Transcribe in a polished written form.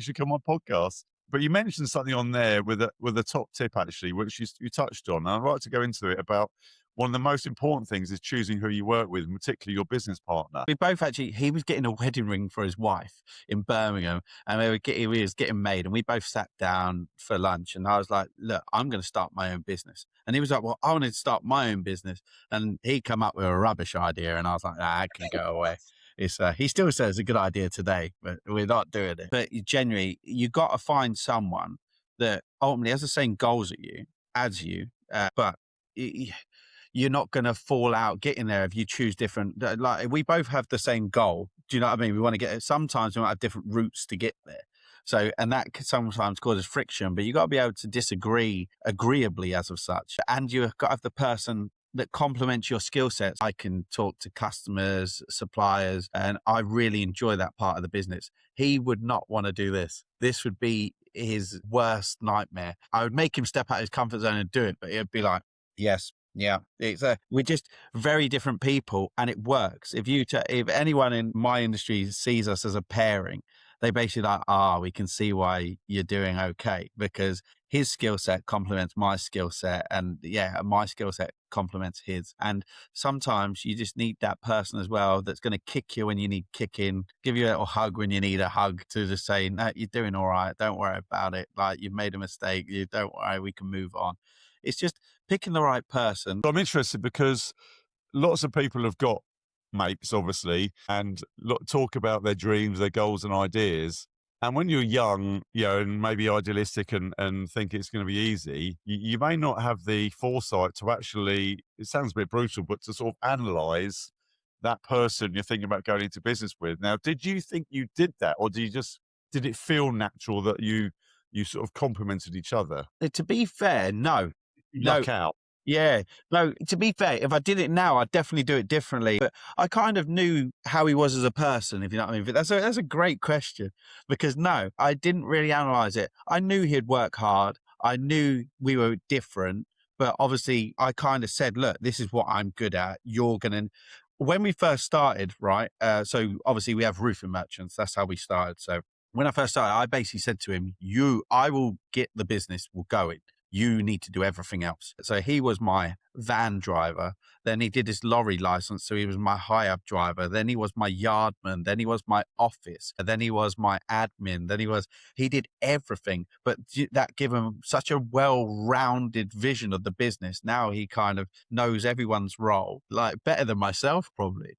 should come on podcast. But you mentioned something on there with a top tip, actually, which you touched on. And I'd like to go into it about one of the most important things is choosing who you work with, and particularly your business partner. We both actually, he was getting a wedding ring for his wife in Birmingham, and he was getting made, and we both sat down for lunch, and I was like, look, I'm going to start my own business. And he was like, well, I wanted to start my own business. And he come up with a rubbish idea, and I was like, I can go away. He still says it's a good idea today, but we're not doing it. But generally, you got to find someone that ultimately has the same goals as you, but you're not going to fall out getting there if you choose different. Like, we both have the same goal. Do you know what I mean? We want to get it. Sometimes we might have different routes to get there. So, and that sometimes causes friction, but you got to be able to disagree agreeably as of such. And you've got to have the person that complements your skill sets. I can talk to customers, suppliers, and I really enjoy that part of the business. He would not want to do this. This would be his worst nightmare. I would make him step out of his comfort zone and do it, but it'd be like, yes, yeah, we're just very different people, and it works. If anyone in my industry sees us as a pairing, they basically like, we can see why you're doing okay, because his skill set complements my skill set, and my skill set complements his. And sometimes you just need that person as well that's going to kick you when you need kicking, give you a little hug when you need a hug, to just say, no, you're doing all right, don't worry about it, like, you've made a mistake, you don't worry, we can move on. It's just picking the right person. I'm interested because lots of people have got mates, obviously, and talk about their dreams, their goals and ideas. And when you're young, and maybe idealistic and think it's going to be easy, you may not have the foresight to actually, it sounds a bit brutal, but to sort of analyze that person you're thinking about going into business with. Now, did you think you did that, or did it feel natural that you sort of complemented each other? To be fair, no. Luck out. Yeah. No, to be fair, if I did it now, I'd definitely do it differently. But I kind of knew how he was as a person, if you know what I mean. But that's a great question, because no, I didn't really analyze it. I knew he'd work hard. I knew we were different, but obviously I kind of said, look, this is what I'm good at. When we first started, right? So obviously we have roofing merchants. That's how we started. So when I first started, I basically said to him, I will get the business, we'll go in. You need to do everything else. So he was my van driver. Then he did his lorry license. So he was my high-up driver. Then he was my yardman. Then he was my office. Then he was my admin. He did everything. But that gave him such a well-rounded vision of the business. Now he kind of knows everyone's role, like better than myself, probably.